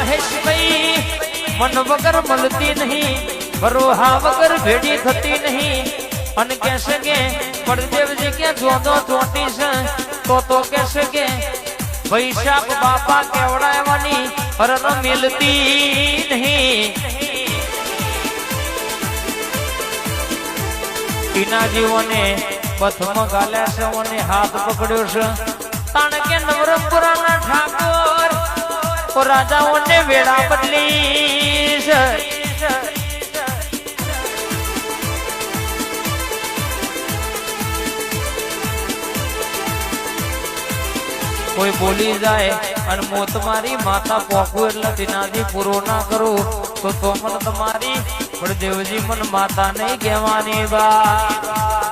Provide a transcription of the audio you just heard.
મહેશભાઈ મન વગર મળતી નહીં, ભરોહા વગર ભેડી થતી નહીં. અને કહેશે કે પડદેવજી કે જોતો ચોટી છે તો કહેશે કે વૈશાખ બાપા કેવડાવવાની પરન મિલતી નહીં. ટીના જીવોને પથમ ગાલ્યા છે અને હાથ પકડ્યો છે. તાણ કે નવરંગપુરાના ઠાકોર રાજાઓને વેળા બદલી છે. કોઈ બોલી જાય અને મોત મારી માતા પોકું એટલે ટીનાજી પૂરો ના કરું તો મને તમારી પણ દેવજી મને માતા નહીં કહેવાની બા.